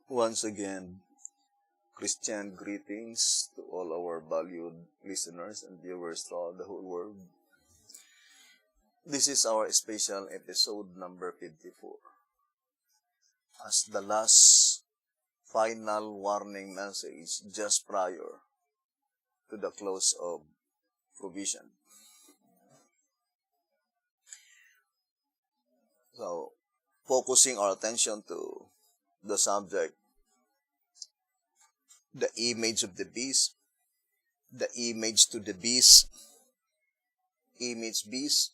Once again, Christian greetings to all our valued listeners and viewers throughout the whole world. This is our special episode number 54. As the last final warning message just prior to the close of provision. So, focusing our attention to the subject, the image of the beast, the image to the beast, image beast,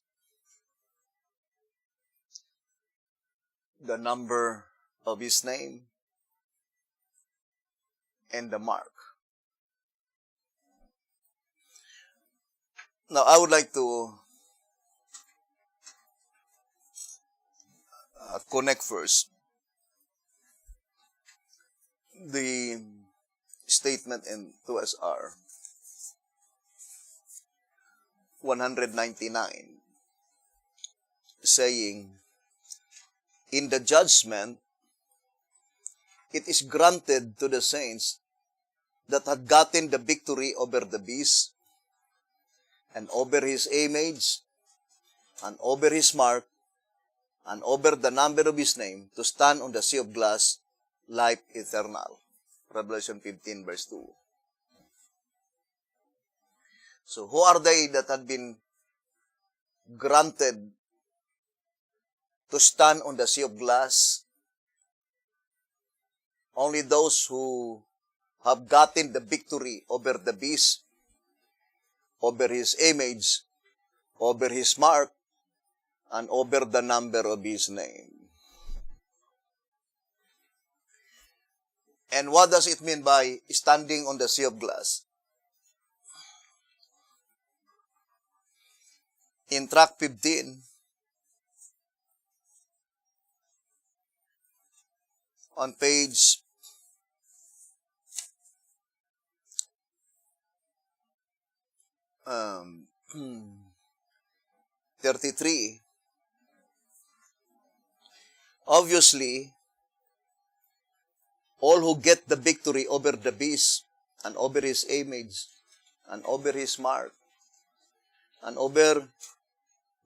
the number of his name, and the mark. Now, I would like to connect first the statement in 2SR 199 saying, in the judgment, it is granted to the saints that had gotten the victory over the beast and over his image and over his mark and over the number of his name to stand on the sea of glass, life eternal. Revelation 15 verse 2. So who are they that had been granted to stand on the sea of glass? Only those who have gotten the victory over the beast, over his image, over his mark, and over the number of his name. And what does it mean by standing on the sea of glass? In track 15, on page 33, obviously, all who get the victory over the beast and over his image and over his mark and over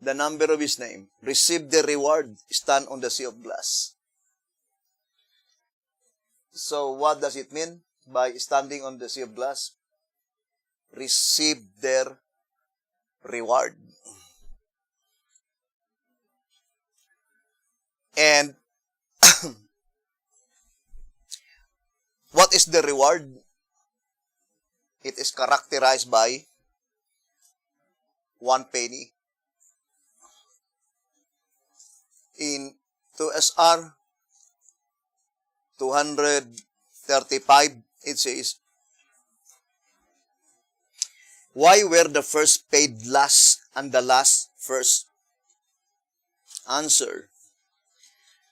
the number of his name receive the reward, stand on the sea of glass. So what does it mean by standing on the sea of glass? Receive their reward. And what is the reward? It is characterized by 1 penny. In 2SR 235, it says, why were the first paid last and the last first? Answer,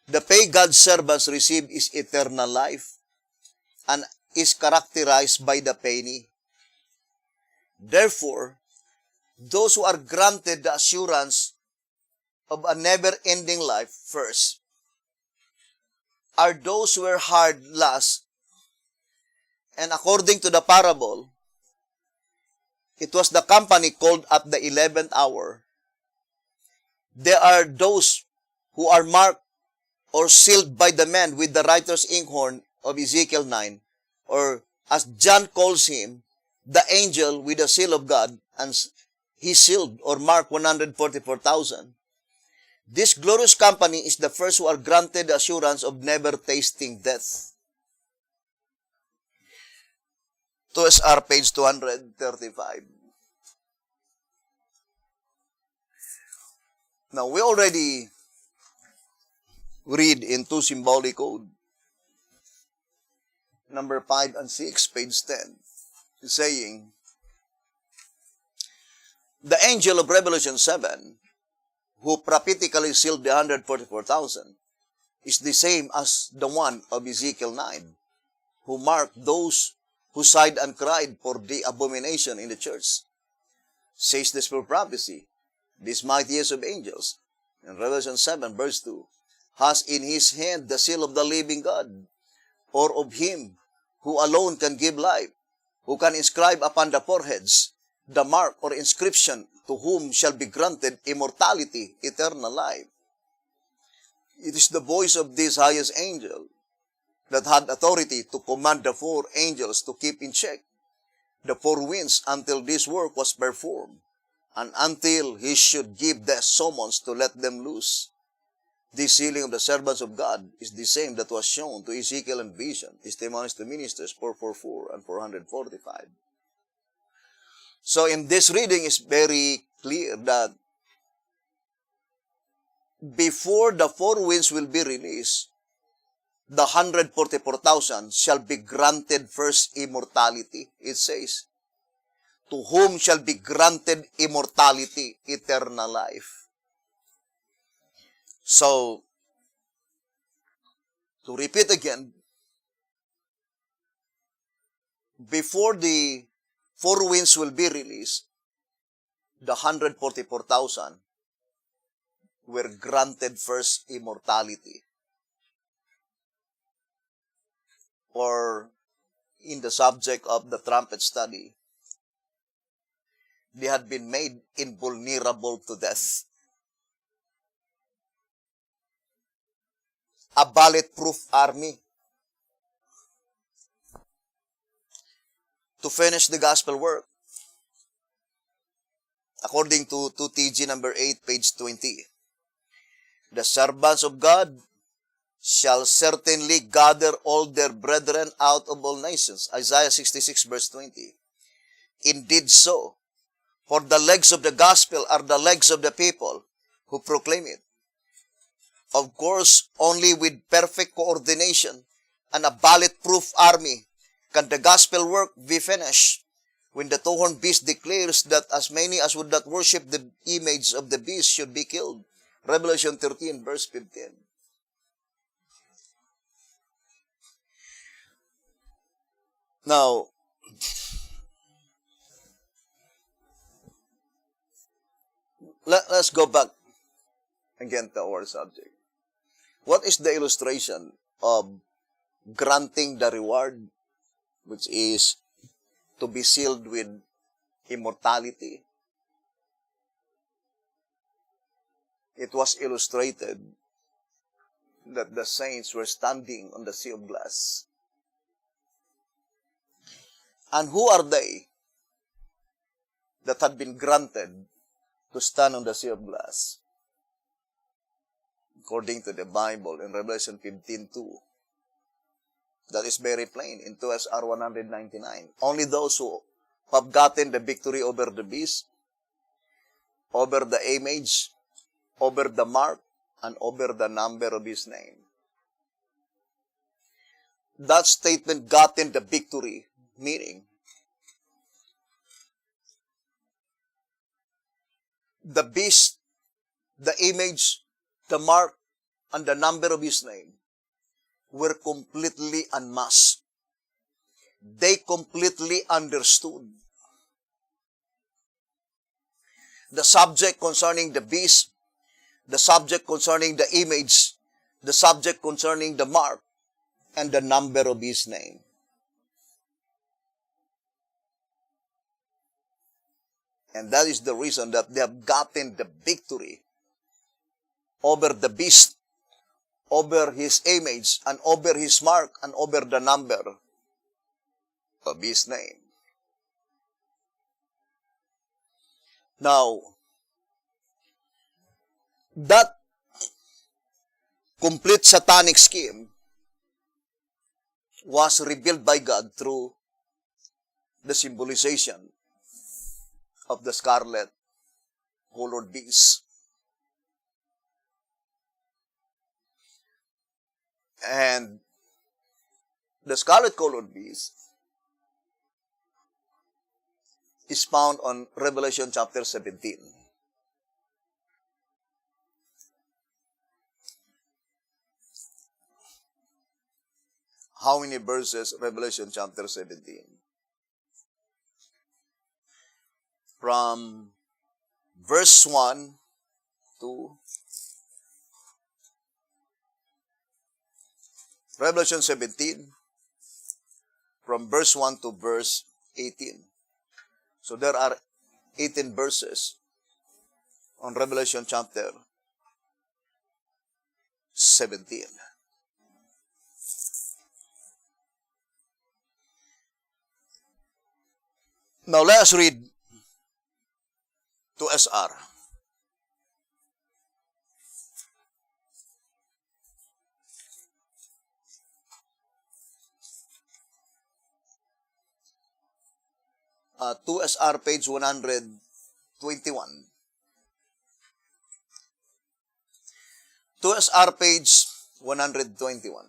the pay God's servants receive is eternal life and is characterized by the penny. Therefore, those who are granted the assurance of a never-ending life first are those who were hard last. And according to the parable, it was the company called at the 11th hour. There are those who are marked or sealed by the man with the writer's inkhorn of Ezekiel 9, or as John calls him, the angel with the seal of God, and he sealed or marked 144,000. This glorious company is the first who are granted the assurance of never tasting death. 2SR page 235. Now, we already read in 2 symbolic code, number 5 and 6, page 10, saying, the angel of Revelation 7, who prophetically sealed the 144,000, is the same as the one of Ezekiel 9, who marked those who sighed and cried for the abomination in the church. Says the Spirit of prophecy, this mightiest of angels, in Revelation 7, verse 2, has in his hand the seal of the living God. or of him who alone can give life, who can inscribe upon the foreheads the mark or inscription, to whom shall be granted immortality, eternal life. It is the voice of this highest angel that had authority to command the four angels to keep in check the four winds until this work was performed, and until he should give the summons to let them loose. This sealing of the servants of God is the same that was shown to Ezekiel in vision, Testimonies to Ministers 444 and 445. So in this reading, it's very clear that before the four winds will be released, the 144,000 shall be granted first immortality. It says, to whom shall be granted immortality, eternal life. So, to repeat again, before the four winds will be released, the 144,000 were granted first immortality. Or, in the subject of the trumpet study, they had been made invulnerable to death. A bulletproof army. To finish the gospel work, according to 2TG number 8, page 20, the servants of God shall certainly gather all their brethren out of all nations. Isaiah 66, verse 20. Indeed so, for the legs of the gospel are the legs of the people who proclaim it. Of course, only with perfect coordination and a bulletproof army can the gospel work be finished. When the two-horned beast declares that as many as would not worship the image of the beast should be killed. Revelation 13, verse 15. Now, let's go back again to our subject. What is the illustration of granting the reward, which is to be sealed with immortality? It was illustrated that the saints were standing on the sea of glass. And who are they that had been granted to stand on the sea of glass? According to the Bible in Revelation 15:2, that is very plain in 2SR 199. Only those who have gotten the victory over the beast, over the image, over the mark, and over the number of his name. That statement, gotten the victory, meaning the beast, the image, the mark, and the number of his name were completely unmasked. They completely understood. The subject concerning the beast, the subject concerning the image, the subject concerning the mark, and the number of his name. And that is the reason that they have gotten the victory over the beast, over his image, and over his mark, and over the number of his name. Now, that complete satanic scheme was revealed by God through the symbolization of the scarlet colored beast. And the scarlet colored beast is found on Revelation chapter 17. How many verses? Revelation chapter 17. From verse 1 to Revelation 17, from verse 1 to verse 18. So there are 18 verses on Revelation chapter 17. Now let us read to SR. To SR page 121. To SR page 121.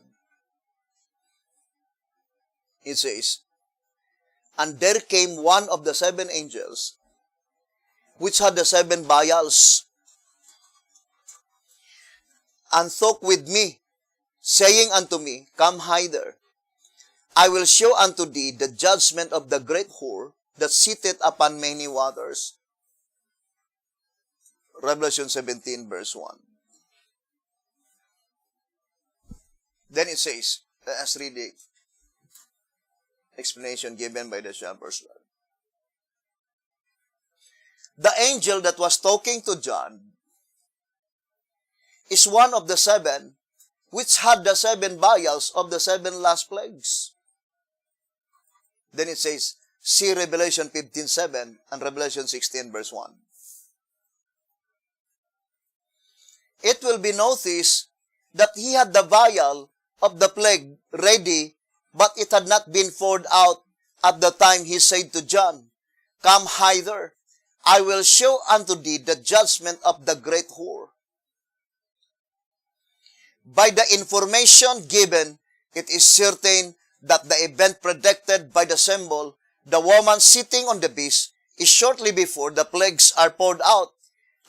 It says, "And there came one of the seven angels, which had the seven vials, and talked with me, saying unto me, Come hither, I will show unto thee the judgment of the great whore that sitteth upon many waters." Revelation 17 verse 1. Then it says, let us read the explanation given by the shepherd's rod. The angel that was talking to John is one of the seven which had the seven vials of the seven last plagues. Then it says, see Revelation 15:7 and Revelation 16 verse 1. It will be noticed that he had the vial of the plague ready, but it had not been poured out at the time he said to John, Come hither, I will show unto thee the judgment of the great whore. By the information given, it is certain that the event predicted by the symbol, the woman sitting on the beast, is shortly before the plagues are poured out,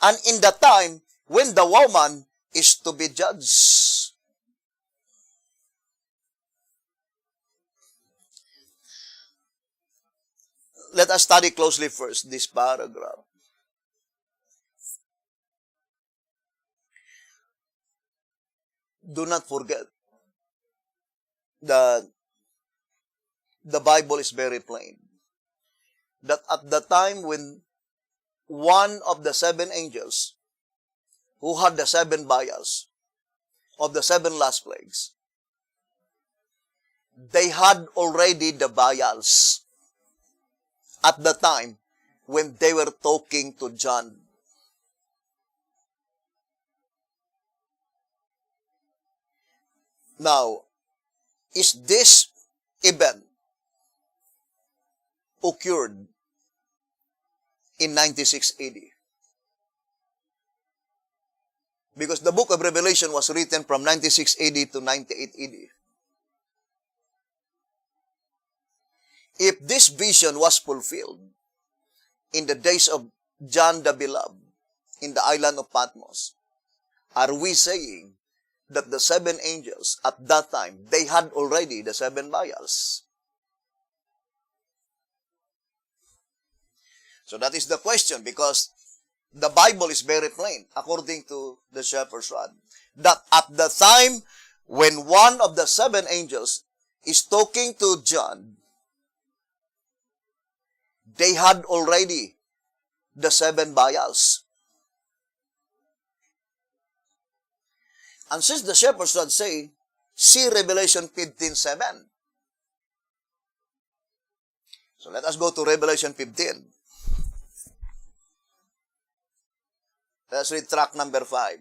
and in the time when the woman is to be judged. Let us study closely first this paragraph. Do not forget that the Bible is very plain. That at the time when one of the seven angels who had the seven vials of the seven last plagues, they had already the vials at the time when they were talking to John. Now, is this event occurred in 96 AD? Because the book of Revelation was written from 96 AD to 98 AD. If this vision was fulfilled in the days of John the Beloved in the island of Patmos, are we saying that the seven angels at that time, they had already the seven vials? So that is the question, because the Bible is very plain, according to the shepherd's rod, that at the time when one of the seven angels is talking to John, they had already the seven vials. And since the shepherd's rod say, see Revelation 15:7. So let us go to Revelation 15. Let's read track number 5.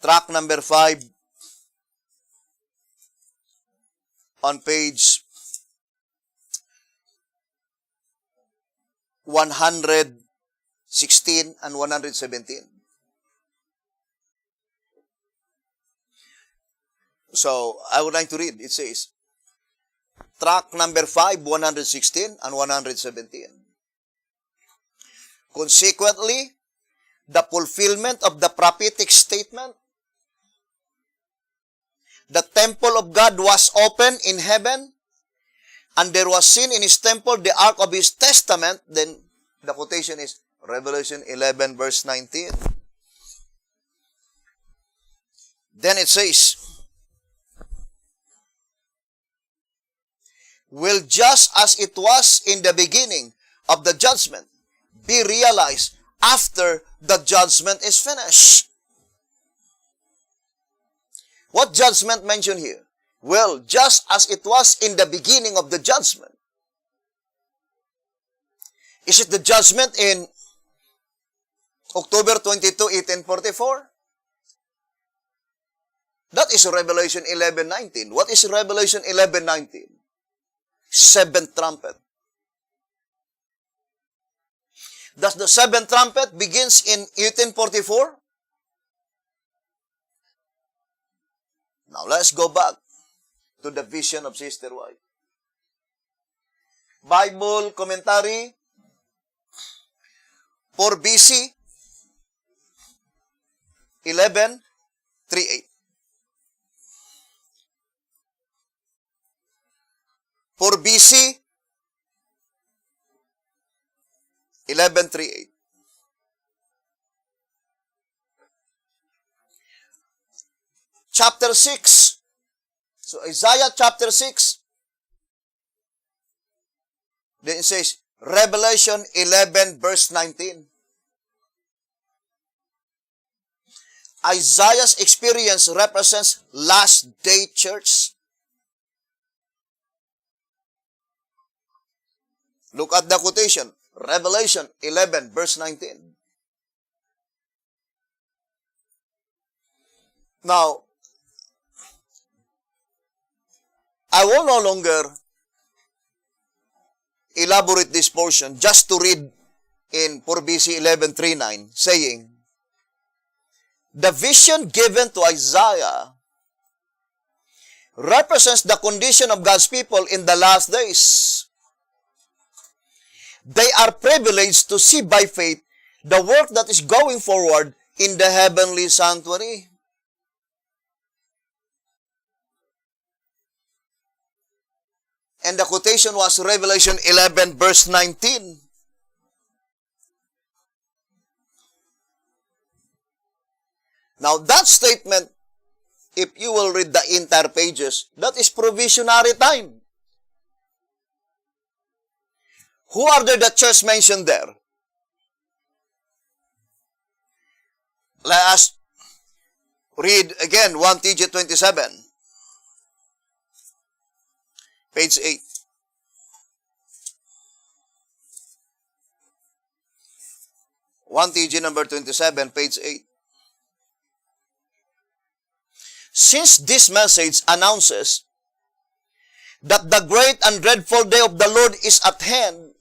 Track number 5 on page 116 and 117. So, I would like to read. It says, track number 5, 116 and 117. Consequently, the fulfillment of the prophetic statement, the temple of God was opened in heaven, and there was seen in his temple the ark of his testament. Then the quotation is Revelation 11 verse 19. Then it says, will just as it was in the beginning of the judgment be realized after the judgment is finished. What judgment mentioned here? Well, just as it was in the beginning of the judgment. Is it the judgment in October 22, 1844? That is Revelation 11:19. What is Revelation 11:19? Seventh trumpet. Does the seventh trumpet begins in 1844? Now let's go back to the vision of Sister White. Bible commentary for BC 11:38. For BC 11:38. Chapter 6. So Isaiah chapter 6. Then it says, Revelation 11 verse 19. Isaiah's experience represents last day church. Look at the quotation. Revelation 11 verse 19. Now, I will no longer elaborate this portion, just to read in 4 BC 11:39, saying, the vision given to Isaiah represents the condition of God's people in the last days. They are privileged to see by faith the work that is going forward in the heavenly sanctuary. And the quotation was Revelation 11 verse 19. Now that statement, if you will read the entire pages, that is provisionary time. Who are the church mentioned there? Let us read again 1 TG 27. Page 8. 1 TG number 27, page 8. Since this message announces that the great and dreadful day of the Lord is at hand,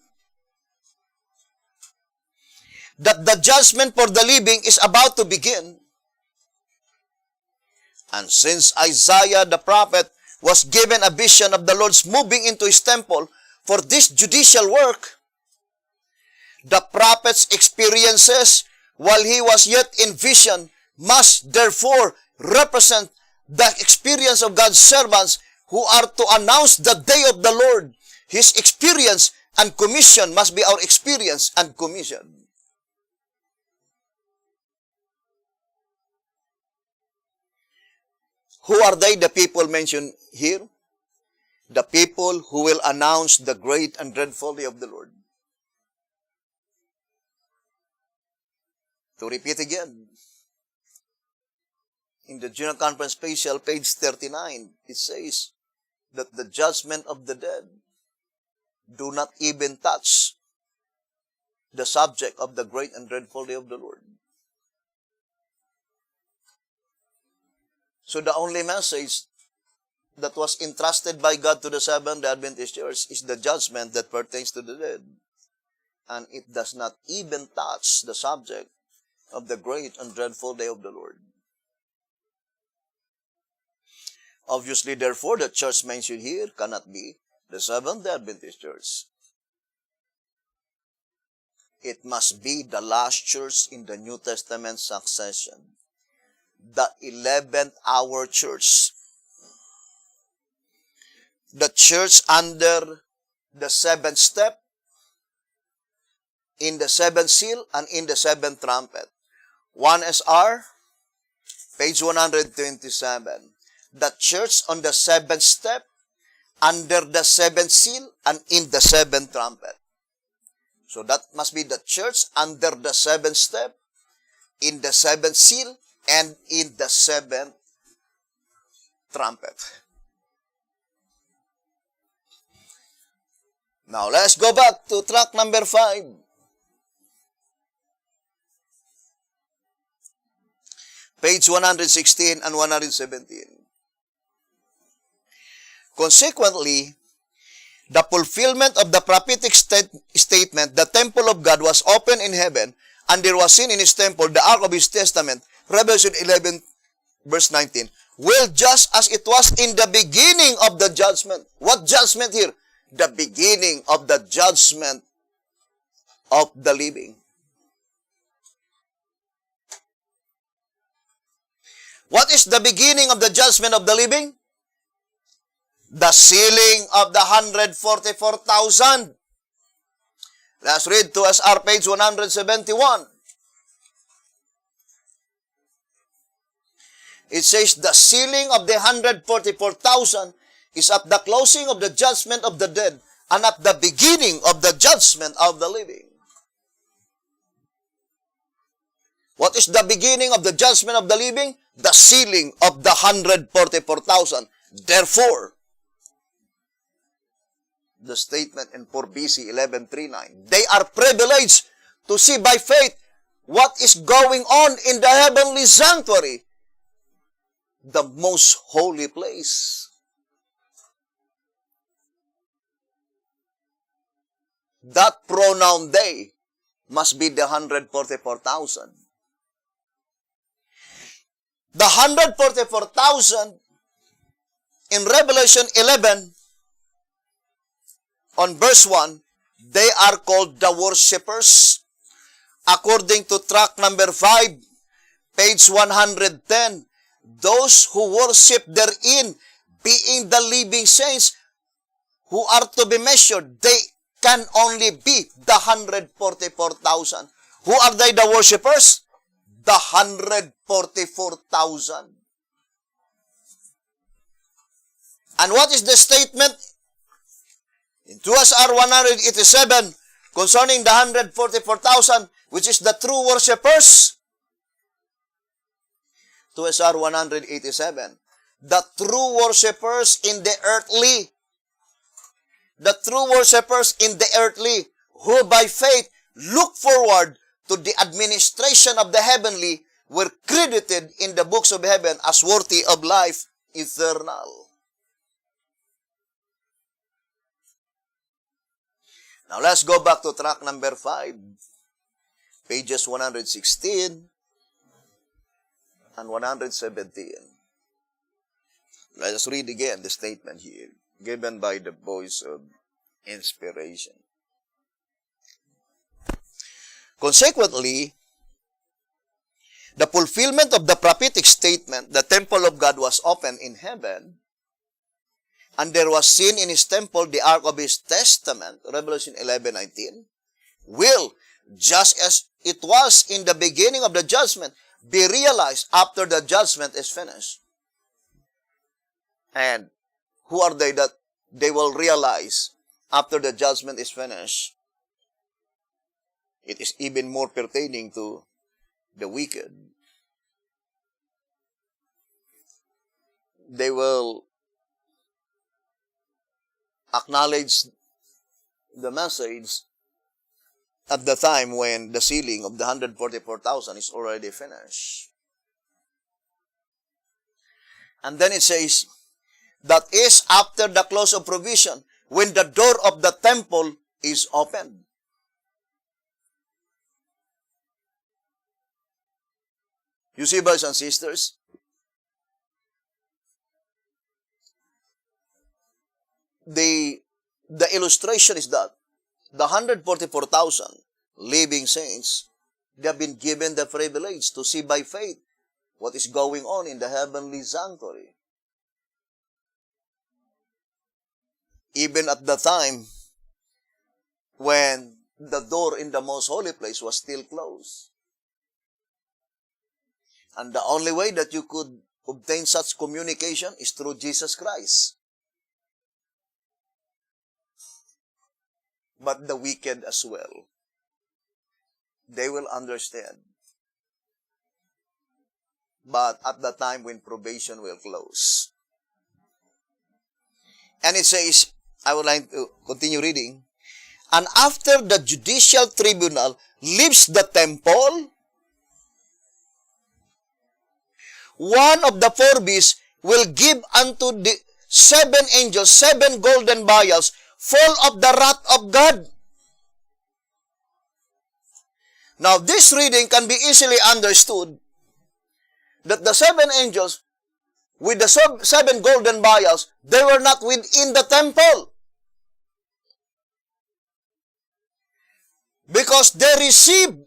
that the judgment for the living is about to begin, and since Isaiah the prophet was given a vision of the Lord's moving into his temple for this judicial work, the prophet's experiences while he was yet in vision must therefore represent the experience of God's servants who are to announce the day of the Lord. His experience and commission must be our experience and commission. Who are they, the people mentioned here? The people who will announce the great and dreadful day of the Lord. To repeat again, in the General Conference Special, page 39, it says that the judgment of the dead do not even touch the subject of the great and dreadful day of the Lord. So the only message that was entrusted by God to the Seventh-day Adventist Church is the judgment that pertains to the dead. And it does not even touch the subject of the great and dreadful day of the Lord. Obviously, therefore, the church mentioned here cannot be the Seventh-day Adventist Church. It must be the last church in the New Testament succession. The 11th hour church. The church under the seventh step, in the seventh seal, and in the seventh trumpet. 1 SR, Page 127. The church on the seventh step, under the seventh seal, and in the seventh trumpet. So that must be the church under the seventh step, in the seventh seal, and in the seventh trumpet. Now, let's go back to track number 5. Page 116 and 117. Consequently, the fulfillment of the prophetic statement, the temple of God was open in heaven, and there was seen in his temple the ark of his testament, Revelation 11, verse 19, will just as it was in the beginning of the judgment. What judgment here? The beginning of the judgment of the living. What is the beginning of the judgment of the living? The sealing of the 144,000. Let's read to SR page 171. It says, the sealing of the 144,000 is at the closing of the judgment of the dead and at the beginning of the judgment of the living. What is the beginning of the judgment of the living? The sealing of the 144,000. Therefore, the statement in 4 BC 11:39, they are privileged to see by faith what is going on in the heavenly sanctuary, the most holy place. That pronoun they must be the 144,000. The 144,000 in Revelation 11, on verse 1, they are called the worshippers. According to track number 5, page 110, those who worship therein, being the living saints who are to be measured, they can only be the 144,000. Who are they, the worshippers? The 144,000. And what is the statement in 2SR 187 concerning the 144,000, which is the true worshippers? 2SR 187. The true worshippers in the earthly. The true worshippers in the earthly, who by faith look forward to the administration of the heavenly, were credited in the books of heaven as worthy of life eternal. Now let's go back to track number 5, pages 116 and 117. Let us read again the statement here, given by the voice of inspiration. Consequently, the fulfillment of the prophetic statement, the temple of God was open in heaven, and there was seen in his temple the ark of his testament, Revelation 11:19, will, just as it was in the beginning of the judgment, be realized after the judgment is finished. And who are they that they will realize after the judgment is finished? It is even more pertaining to the wicked. They will acknowledge the message at the time when the sealing of the 144,000 is already finished. And then it says, that is after the close of provision, when the door of the temple is opened. You see, brothers and sisters, the illustration is that the 144,000 living saints, they have been given the privilege to see by faith what is going on in the heavenly sanctuary. Even at the time when the door in the most holy place was still closed. And the only way that you could obtain such communication is through Jesus Christ. But the wicked as well, they will understand. But at the time when probation will close. And it says, I would like to continue reading. And after the judicial tribunal leaves the temple, one of the four beasts will give unto the 7 angels 7 golden vials full of the wrath of God. Now, this reading can be easily understood that the 7 angels with the 7 golden vials, they were not within the temple. Because they received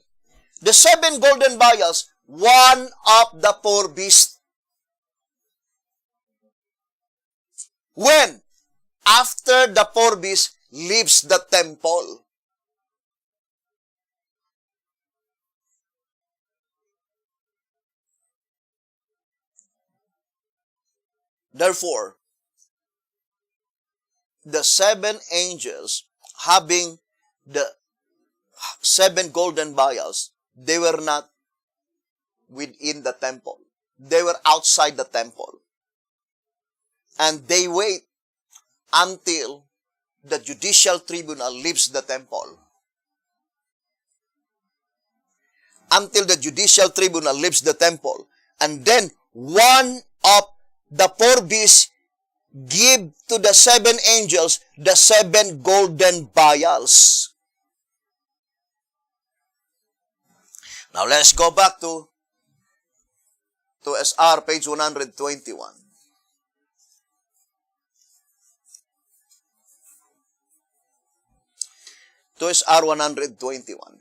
the 7 golden vials, one of the 4 beasts. When? After the 4 beasts leaves the temple. Therefore, the 7 angels having the 7 golden vials, they were not within the temple. They were outside the temple. And they wait until the judicial tribunal leaves the temple. Until the judicial tribunal leaves the temple. And then one of the 4 beasts give to the 7 angels the 7 golden vials. Now let's go back to SR page 121. To SR 121.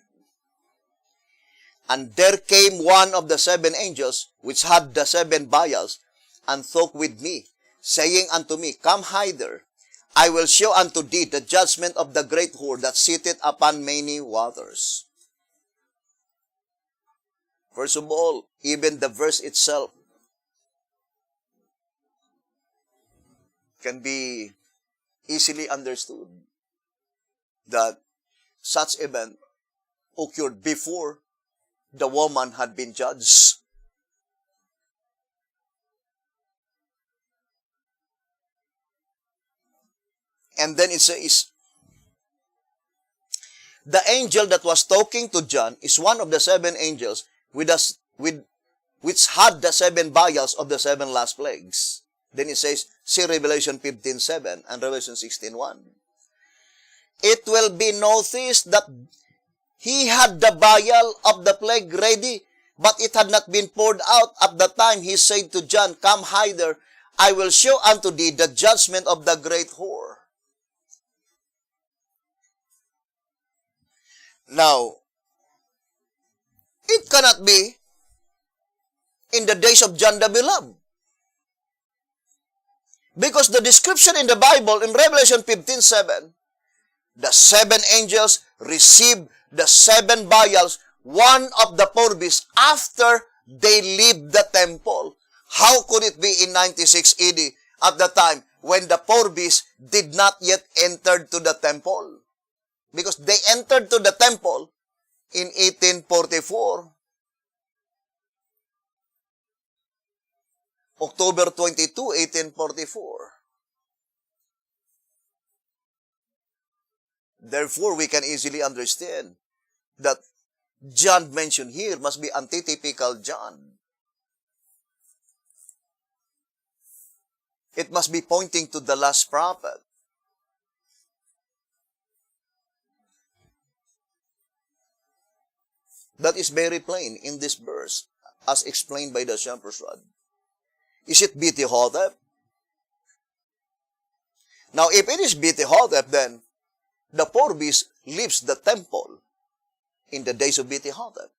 And there came one of the 7 angels, which had the 7 vials, and talked with me, saying unto me, Come hither, I will show unto thee the judgment of the great whore that sitteth upon many waters. First of all, even the verse itself can be easily understood that such event occurred before the woman had been judged. And then it says, the angel that was talking to John is one of the 7 angels which had the 7 vials of the 7 last plagues. Then it says, see Revelation 15:7 and Revelation 16:1. It will be noticed that he had the vial of the plague ready, but it had not been poured out. At the time he said to John, Come hither, I will show unto thee the judgment of the great whore. Now, it cannot be in the days of John the Beloved. Because the description in the Bible, in Revelation 15:7, the 7 angels received the 7 vials, one of the 4 beasts, after they leave the temple. How could it be in 96 AD, at the time when the 4 beasts did not yet enter to the temple? Because they entered to the temple in 1844. October 22, 1844. Therefore, we can easily understand that John mentioned here must be antitypical John. It must be pointing to the last prophet. That is very plain in this verse, as explained by the Shepherd's Rod. Is it Beti-Hotep? Now, if it is Beti-Hotep, then the 4 beasts leaves the temple in the days of Beti-Hotep.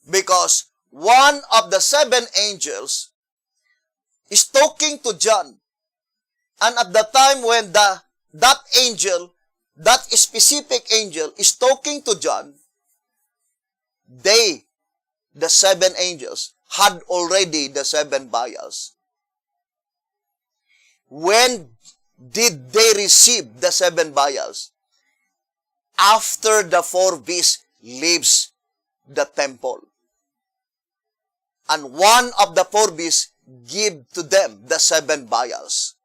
Because one of the 7 angels is talking to John. And at the time when that angel, that specific angel is talking to John, they the seven angels had already the seven vials. When did they receive the seven vials? After the four beasts leaves the temple. And one of the four beasts give to them the seven vials.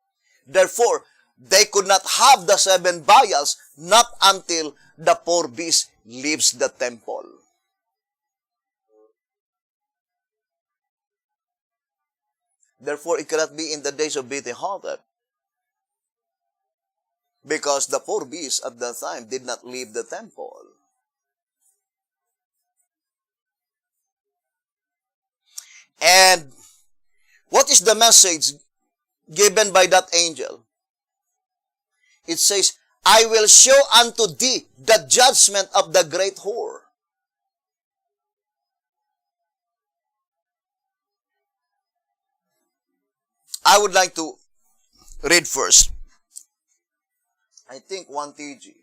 Therefore, they could not have the seven vials not until the four beasts leaves the temple. Therefore, it cannot be in the days of Beth-Hotep, because the four beasts at that time did not leave the temple. And what is the message given by that angel? It says, I will show unto thee the judgment of the great whore. I would like to read first. I think 1 TG.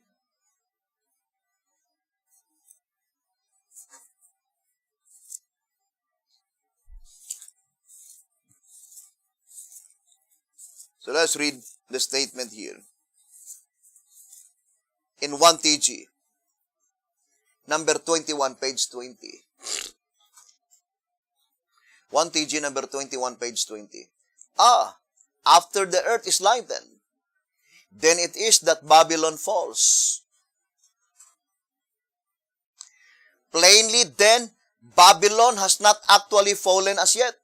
So let's read the statement here. In 1 TG, number 21, page 20. 1 TG, number 21, page 20. After the earth is lightened, then it is that Babylon falls. Plainly then, Babylon has not actually fallen as yet.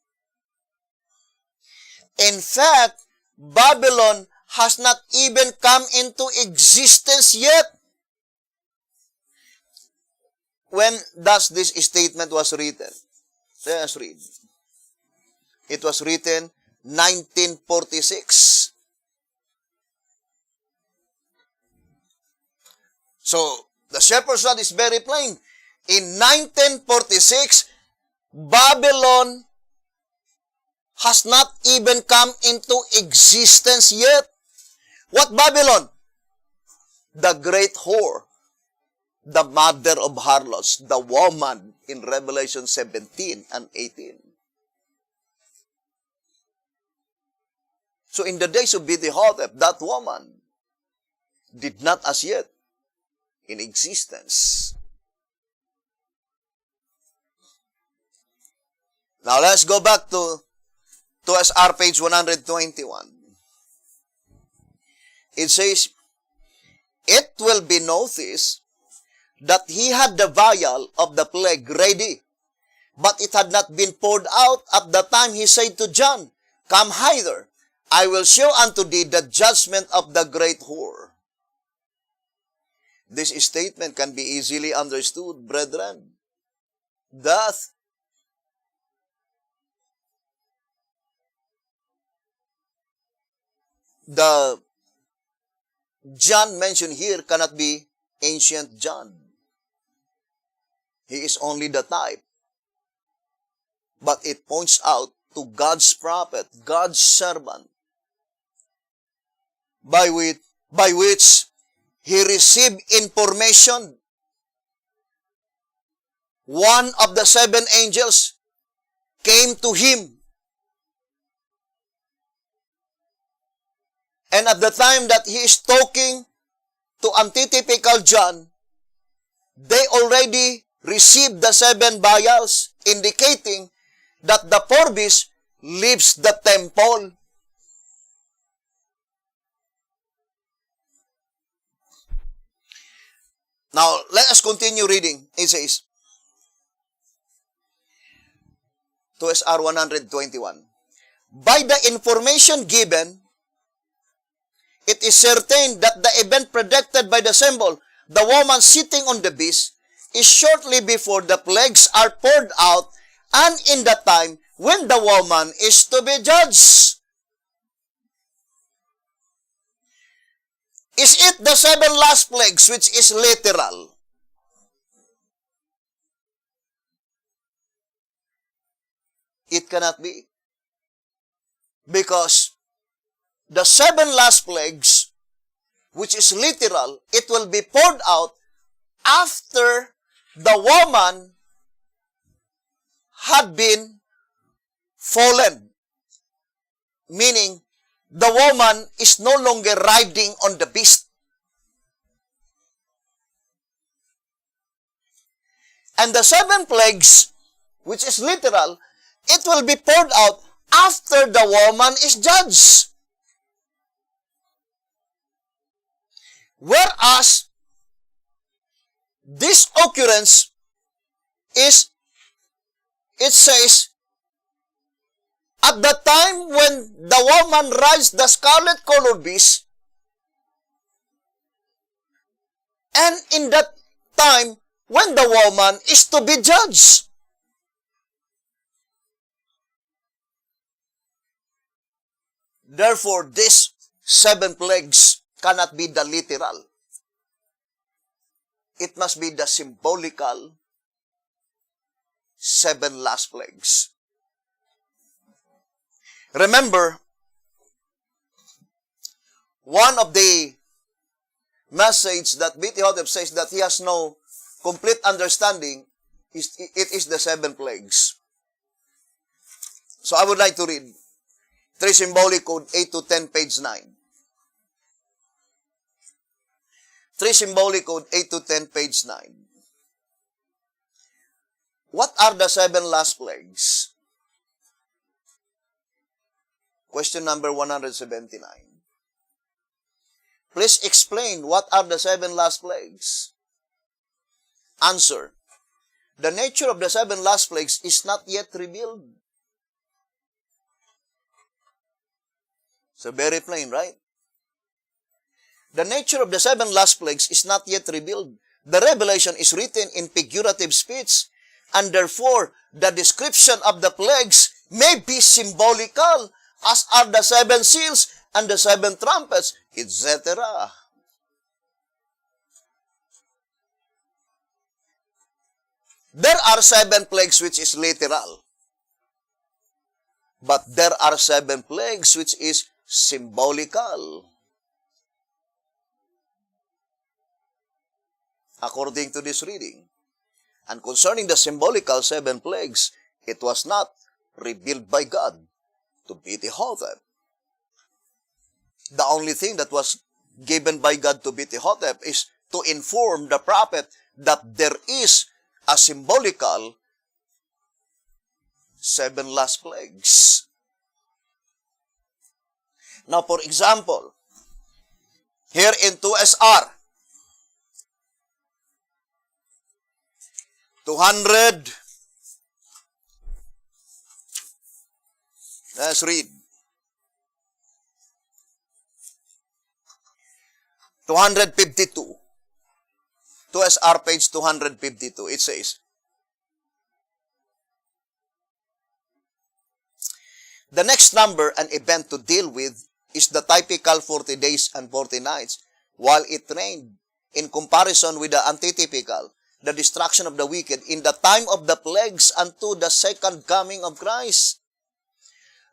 In fact, Babylon has not even come into existence yet. When does this statement was written? Let us read. It was written 1946. So, the shepherd's rod is very plain. In 1946, Babylon has not even come into existence yet. What Babylon? The great whore, the mother of harlots, the woman in Revelation 17 and 18. So in the days of Beth-Hotep, that woman did not as yet in existence. Now let's go back to SR page 121. It says, it will be noticed that he had the vial of the plague ready, but it had not been poured out at the time he said to John, come hither, I will show unto thee the judgment of the great whore. This statement can be easily understood, brethren. That the John mentioned here cannot be ancient John. He is only the type. But it points out to God's prophet, God's servant, by which he received information. One of the seven angels came to him. And at the time that he is talking to antitypical John, they already received the seven vials, indicating that the four beasts leaves the temple. Now, let us continue reading. It says, to SR 121, by the information given, it is certain that the event predicted by the symbol, the woman sitting on the beast, is shortly before the plagues are poured out and in the time when the woman is to be judged. Is it the seven last plagues which is literal? It cannot be. Because the seven last plagues, which is literal, it will be poured out after the woman had been fallen, meaning the woman is no longer riding on the beast. And the 7 plagues, which is literal, it will be poured out after the woman is judged. Whereas, this occurrence is, it says, at the time when the woman rides the scarlet-colored beast, and in that time when the woman is to be judged. Therefore, these 7 plagues cannot be the literal. It must be the symbolical 7 last plagues. Remember, one of the message that B.T. says that he has no complete understanding, it is the 7 plagues. So I would like to read 3 Symbolic Code 8 to 10, page 9. 3 Symbolic Code 8 to 10, page 9. What are the 7 last plagues? Question number 179. Please explain what are the 7 last plagues. Answer. The nature of the 7 last plagues is not yet revealed. So very plain, right? The nature of the 7 last plagues is not yet revealed. The revelation is written in figurative speech, and therefore, the description of the plagues may be symbolical, as are the 7 seals and the 7 trumpets, etc. There are 7 plagues which is literal. But there are 7 plagues which is symbolical. According to this reading. And concerning the symbolical 7 plagues, it was not revealed by God to B.T. The only thing that was given by God to B.T. is to inform the prophet that there is a symbolical 7 last plagues. Now, for example, here in 2SR, 200, let's read. 252. 2SR page 252. It says, the next number and event to deal with is the typical 40 days and 40 nights, while it reigned in comparison with the antitypical, the destruction of the wicked in the time of the plagues unto the second coming of Christ.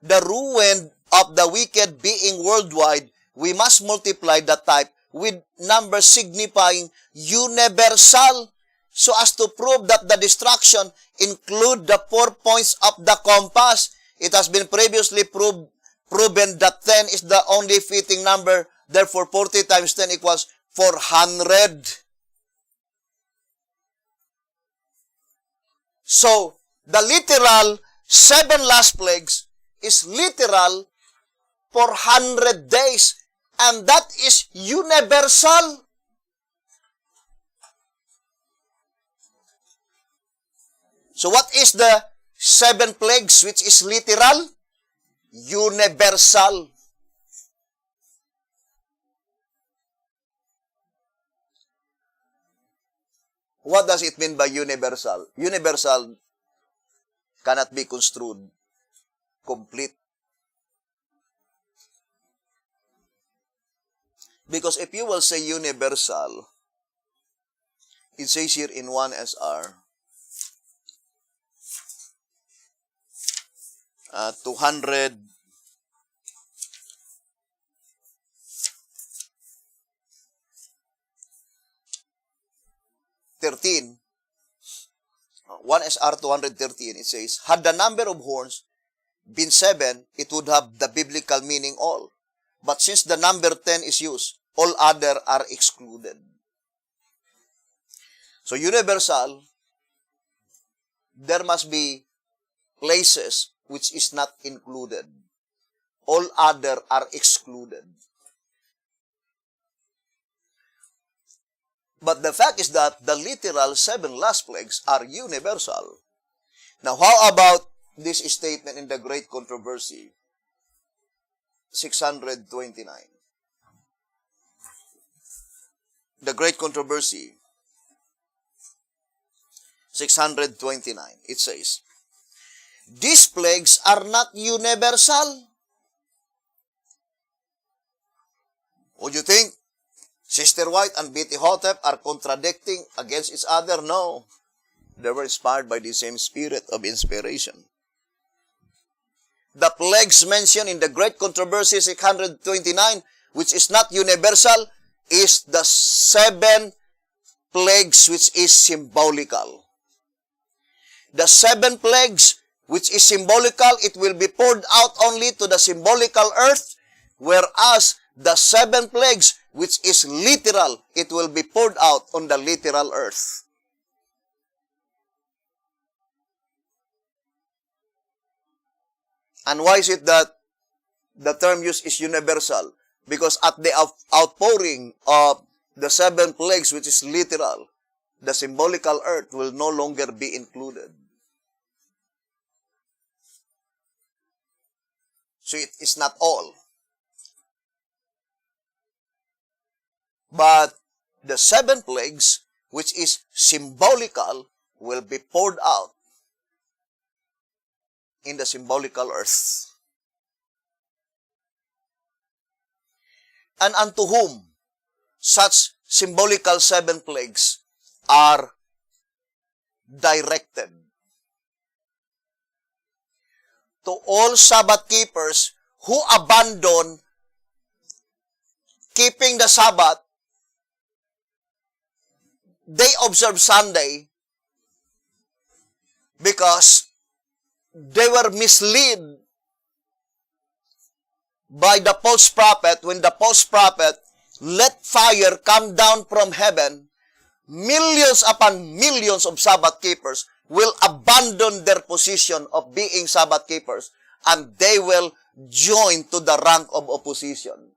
The ruin of the wicked being worldwide, we must multiply the type with numbers signifying universal, so as to prove that the destruction include the 4 points of the compass. It has been previously proven that 10 is the only fitting number. Therefore, 40 times 10 equals 400. So, the literal 7 last plagues is literal 400 days. And that is universal. So what is the 7 plagues which is literal? Universal. What does it mean by universal? Universal cannot be construed complete. Because if you will say universal, it says here in 1SR, 213, 1 SR 213, it says, had the number of horns been 7, it would have the biblical meaning all. But since the number 10 is used, all other are excluded. So universal, there must be places which is not included. All other are excluded. But the fact is that the literal 7 last plagues are universal. Now, how about this statement in the Great Controversy, 629? The Great Controversy, 629, it says, these plagues are not universal. Would you think Sister White and Betty Hotep are contradicting against each other? No. They were inspired by the same spirit of inspiration. The plagues mentioned in the Great Controversy 629, which is not universal, is the 7 plagues which is symbolical. The 7 plagues which is symbolical, it will be poured out only to the symbolical earth, whereas the 7 plagues which is literal, it will be poured out on the literal earth. And why is it that the term used is universal? Because at the outpouring of the 7 plagues, which is literal, the symbolical earth will no longer be included. So it is not all. But the 7 plagues, which is symbolical, will be poured out in the symbolical earth. And unto whom such symbolical 7 plagues are directed? To all Sabbath keepers who abandon keeping the Sabbath. They observe Sunday because they were misled by the false prophet. When the false prophet let fire come down from heaven, millions upon millions of Sabbath keepers will abandon their position of being Sabbath keepers, and they will join to the rank of opposition.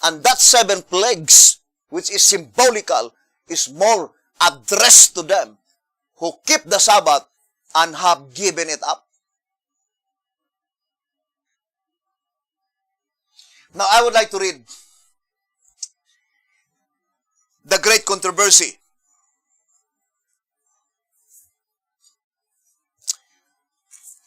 And that 7 plagues, which is symbolical, is more addressed to them who keep the Sabbath and have given it up. Now, I would like to read the Great Controversy.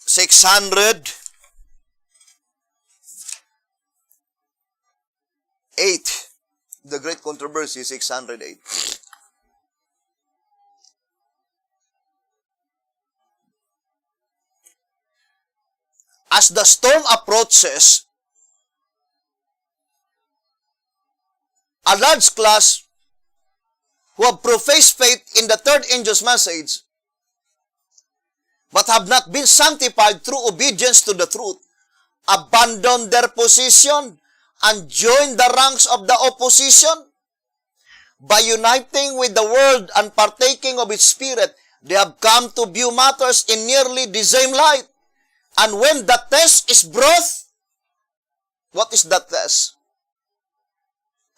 (608), the Great Controversy, 608. As the storm approaches, a large class who have professed faith in the third angel's message but have not been sanctified through obedience to the truth, abandon their position and join the ranks of the opposition. By uniting with the world and partaking of its spirit, they have come to view matters in nearly the same light. And when the test is brought, what is that test?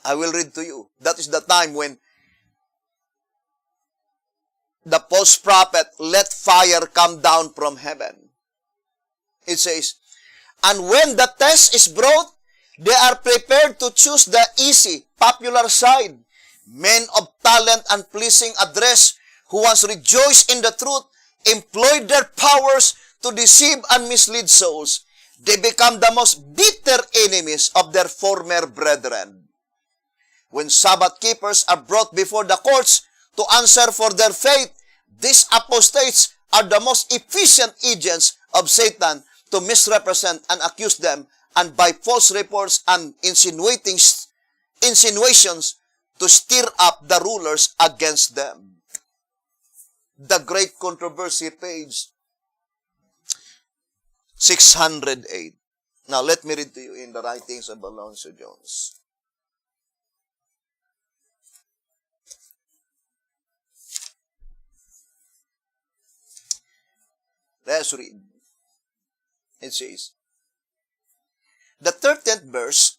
I will read to you. That is the time when the false prophet let fire come down from heaven. It says, and when the test is brought, they are prepared to choose the easy, popular side. Men of talent and pleasing address, who once rejoiced in the truth, employed their powers to deceive and mislead souls. They become the most bitter enemies of their former brethren. When Sabbath keepers are brought before the courts to answer for their faith, these apostates are the most efficient agents of Satan to misrepresent and accuse them, and by false reports and insinuations to stir up the rulers against them. The Great Controversy, page 608. Now, let me read to you in the writings of Alonzo Jones. Let's read. It says, the 13th verse,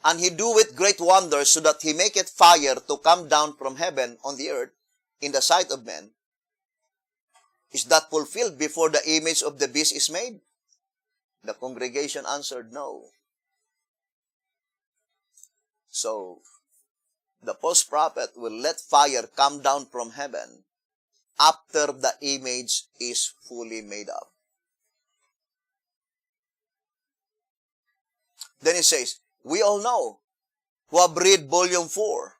and he doeth great wonders, so that he maketh fire to come down from heaven on the earth in the sight of men. Is that fulfilled before the image of the beast is made? The congregation answered, no. So, the false prophet will let fire come down from heaven after the image is fully made up. Then it says, we all know, who have read volume 4,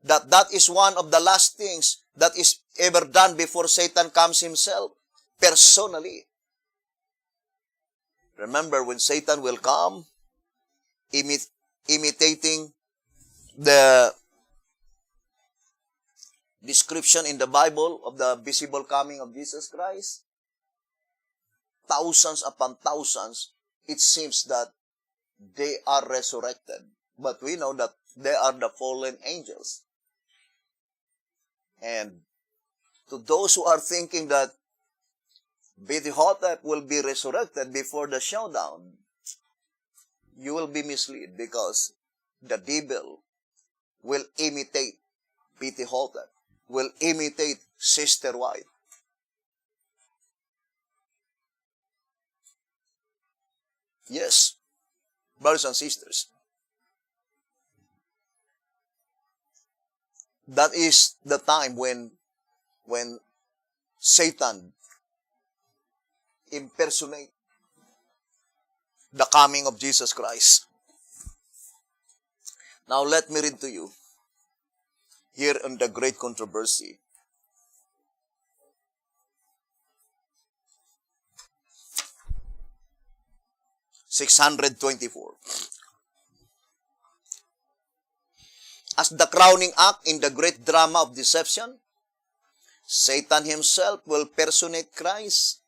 that is one of the last things that is ever done before Satan comes himself, personally. Remember, when Satan will come, imitating the description in the Bible of the visible coming of Jesus Christ, thousands upon thousands, it seems that they are resurrected. But we know that they are the fallen angels. And to those who are thinking that Bidihotep will be resurrected before the showdown, you will be misled, because the devil will imitate Bidihotep, will imitate Sister White. Yes, brothers and sisters, that is the time when Satan impersonate the coming of Jesus Christ. Now let me read to you here on the Great Controversy. (624). As the crowning act in the great drama of deception, Satan himself will personate Christ.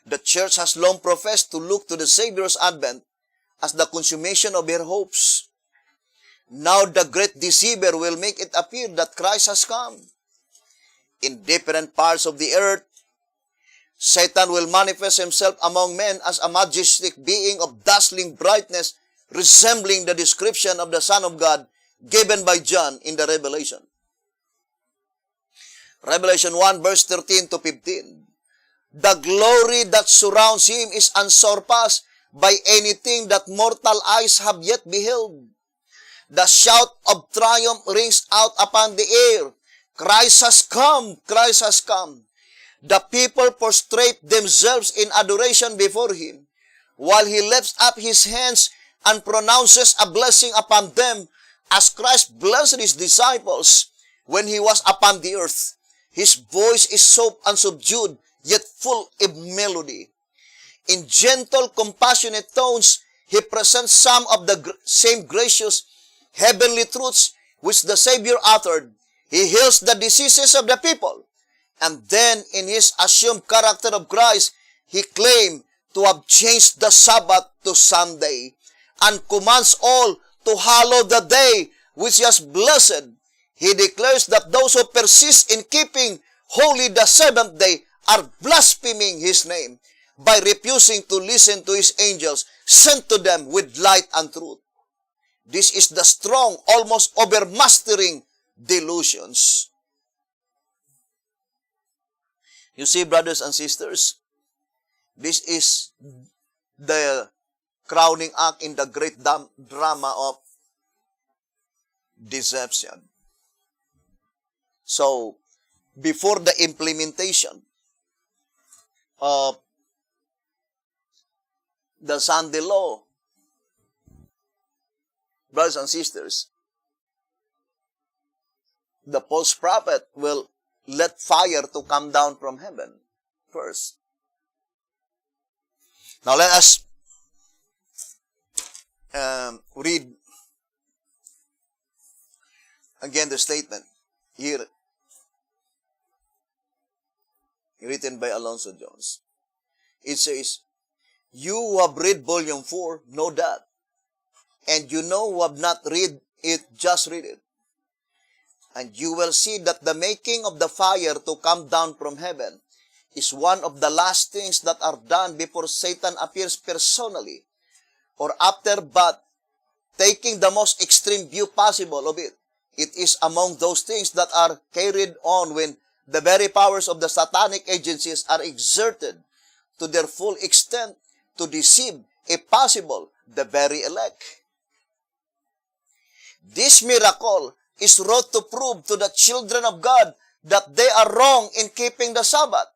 The church has long professed to look to the Savior's advent as the consummation of her hopes. Now the great deceiver will make it appear that Christ has come. In different parts of the earth, Satan will manifest himself among men as a majestic being of dazzling brightness, resembling the description of the Son of God given by John in the Revelation. Revelation 1 verse 13 to 15. The glory that surrounds him is unsurpassed by anything that mortal eyes have yet beheld. The shout of triumph rings out upon the air. Christ has come! Christ has come! The people prostrate themselves in adoration before him, while he lifts up his hands and pronounces a blessing upon them, as Christ blessed his disciples when he was upon the earth. His voice is soft and subdued, yet full of melody. In gentle, compassionate tones, he presents some of the same gracious, heavenly truths which the Savior uttered. He heals the diseases of the people. And then, in his assumed character of Christ, he claimed to have changed the Sabbath to Sunday, and commands all to hallow the day which he has blessed. He declares that those who persist in keeping holy the seventh day are blaspheming his name by refusing to listen to his angels sent to them with light and truth. This is the strong, almost overmastering delusions. You see, brothers and sisters, this is the crowning act in the great drama of deception. So, before the implementation of the Sunday law, brothers and sisters, the false prophet will let fire to come down from heaven first. Now let us read Again, the statement here, written by Alonzo Jones. It says, you who have read volume 4 know that. And you know who have not read it, just read it. And you will see that the making of the fire to come down from heaven is one of the last things that are done before Satan appears personally or after, but taking the most extreme view possible of it. It is among those things that are carried on when the very powers of the satanic agencies are exerted to their full extent to deceive, if possible, the very elect. This miracle is wrought to prove to the children of God that they are wrong in keeping the Sabbath.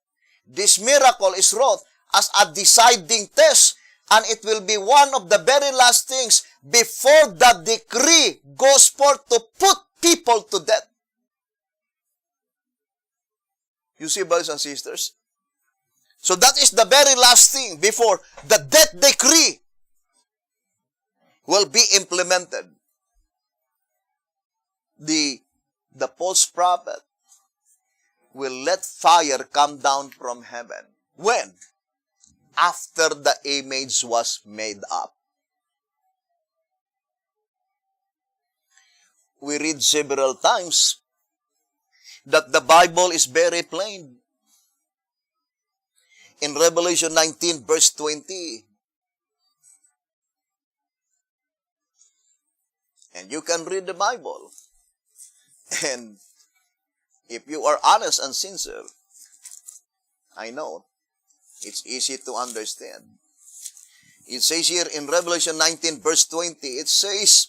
This miracle is wrought as a deciding test, and it will be one of the very last things before the decree goes forth to put people to death. You see, brothers and sisters? So that is the very last thing before the death decree will be implemented. The false prophet will let fire come down from heaven. When? After the image was made up. We read several times that the Bible is very plain. In Revelation 19 verse 20, and you can read the Bible, and if you are honest and sincere, I know it's easy to understand. It says here in Revelation 19 verse 20, it says,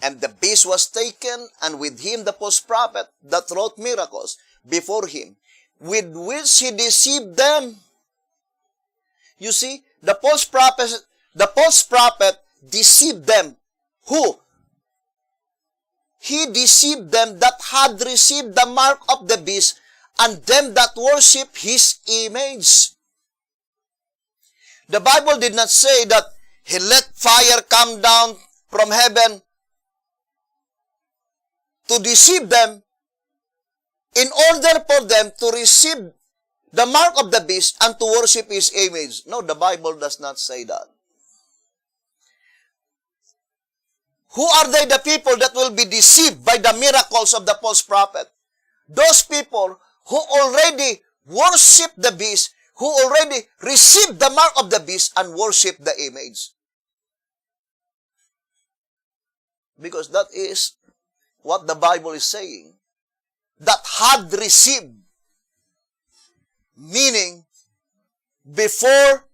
and the beast was taken, and with him the false prophet that wrought miracles before him, with which he deceived them. You see, the false prophet deceived them. Who? He deceived them that had received the mark of the beast, and them that worship his image. The Bible did not say that he let fire come down from heaven to deceive them in order for them to receive the mark of the beast and to worship his image. No, the Bible does not say that. Who are they, the people that will be deceived by the miracles of the false prophet? Those people who already worship the beast, who already received the mark of the beast and worship the image. Because that is what the Bible is saying. That had received. Meaning, before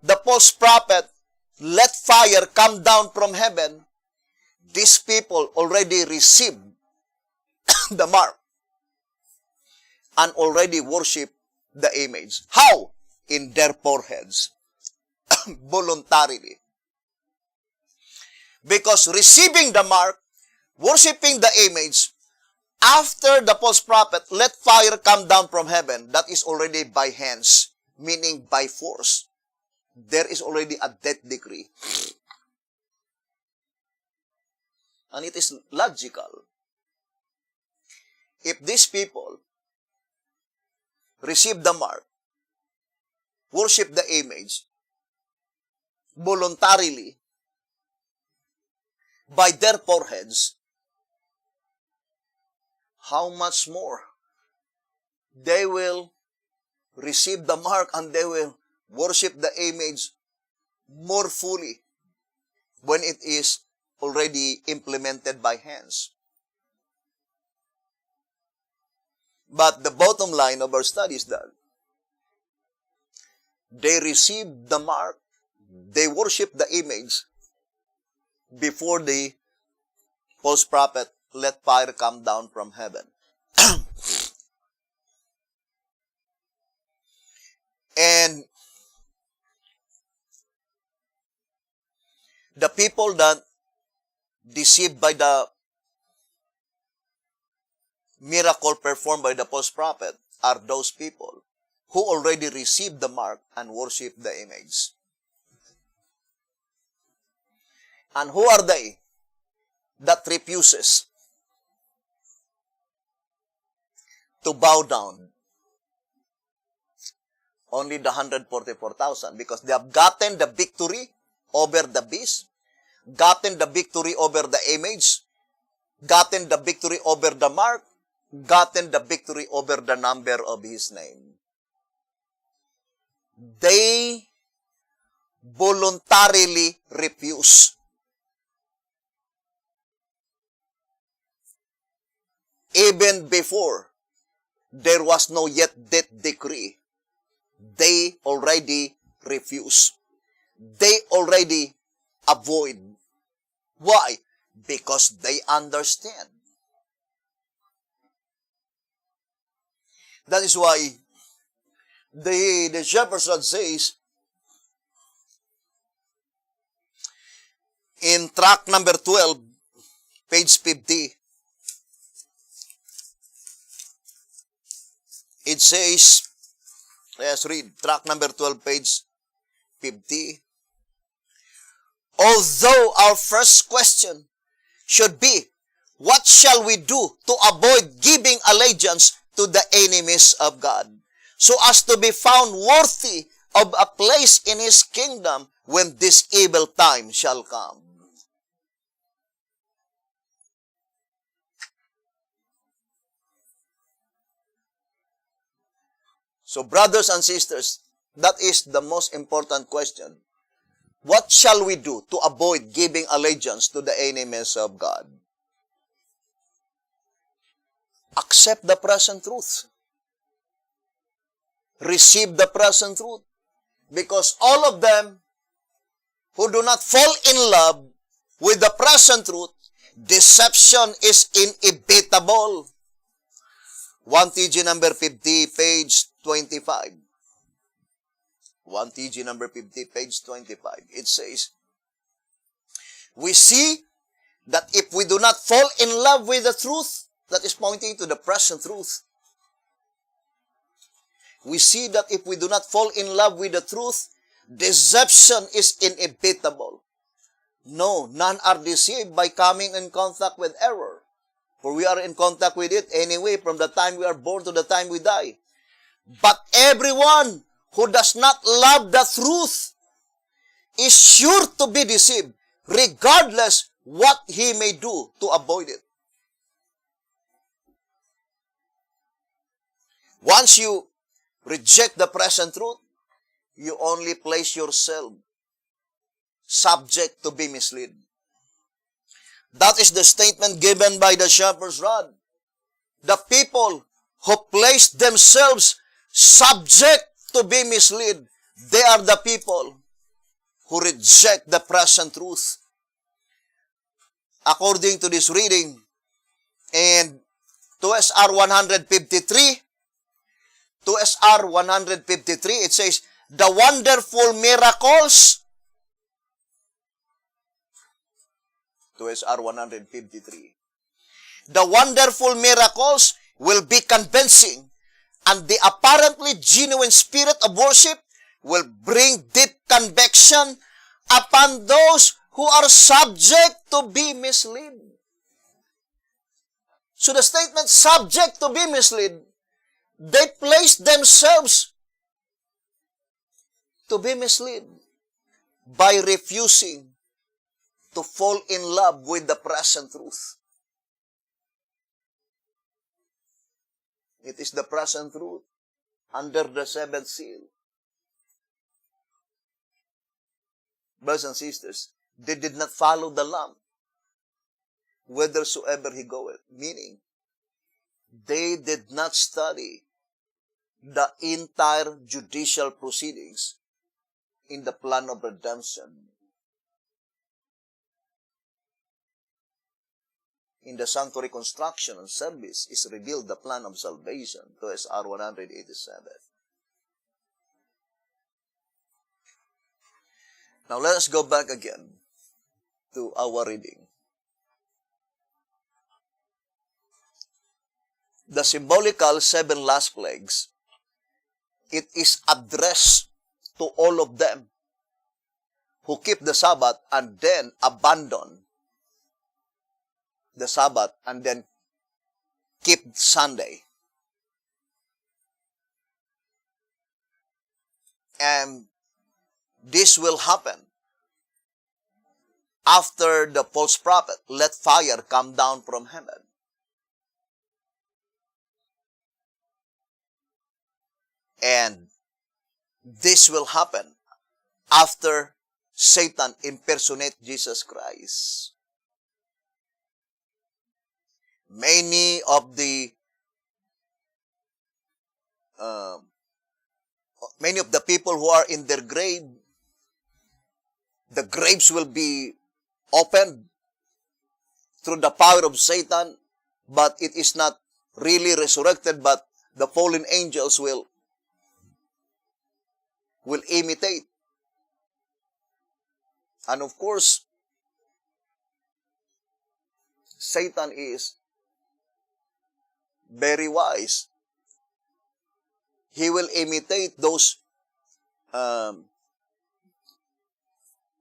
the false prophet let fire come down from heaven, these people already received the mark and already worship the image. How? In their foreheads. Voluntarily. Because receiving the mark, worshiping the image, after the false prophet let fire come down from heaven, that is already by hands, meaning by force. There is already a death decree. And it is logical. If these people receive the mark, worship the image, voluntarily, by their foreheads, how much more they will receive the mark and they will worship the image more fully when it is already implemented by hands. But the bottom line of our study is that they received the mark, they worship the image before the false prophet let fire come down from heaven. And the people that deceived by the miracle performed by the false prophet are those people who already received the mark and worship the image. And who are they that refuses to bow down. Only the 144,000 because they have gotten the victory over the beast, gotten the victory over the image, gotten the victory over the mark, gotten the victory over the number of his name. They voluntarily refuse. Even before there was no yet death decree, they already refuse. They already avoid. Why? Because they understand. That is why the shepherd's rod says in tract number 12, page 50, it says, let's read, tract number 12, page 50. Although our first question should be, what shall we do to avoid giving allegiance to the enemies of God, so as to be found worthy of a place in His kingdom when this evil time shall come? So, brothers and sisters, that is the most important question. What shall we do to avoid giving allegiance to the enemies of God? Accept the present truth. Receive the present truth. Because all of them who do not fall in love with the present truth, deception is inevitable. 1 TG number 50, page 25. 1 TG number 50, page 25. It says, we see that if we do not fall in love with the truth, that is pointing to the present truth. We see that if we do not fall in love with the truth, deception is inevitable. No, none are deceived by coming in contact with error. For we are in contact with it anyway from the time we are born to the time we die. But everyone who does not love the truth is sure to be deceived, regardless what he may do to avoid it. Once you reject the present truth, you only place yourself subject to be misled. That is the statement given by the shepherd's rod. The people who place themselves subject to be misled, they are the people who reject the present truth. According to this reading, in 2SR 153, 2SR 153, it says, the wonderful miracles, 2SR 153, the wonderful miracles will be convincing, and the apparently genuine spirit of worship will bring deep conviction upon those who are subject to be misled. So the statement, subject to be misled, they place themselves to be misled by refusing to fall in love with the present truth. It is the present truth under the seventh seal. Brothers and sisters, they did not follow the Lamb whithersoever he goeth. Meaning, they did not study the entire judicial proceedings in the plan of redemption. In the sanctuary construction and service is revealed the plan of salvation, to SR 187. Now let us go back again to our reading. The symbolical 7 last plagues, it is addressed to all of them who keep the Sabbath and then abandon the Sabbath and then keep Sunday. And this will happen after the false prophet let fire come down from heaven. And this will happen after Satan impersonate Jesus Christ. Many of the people who are in their grave, the graves will be opened through the power of Satan, but it is not really resurrected, but the fallen angels will imitate. And of course, Satan is very wise. He will imitate those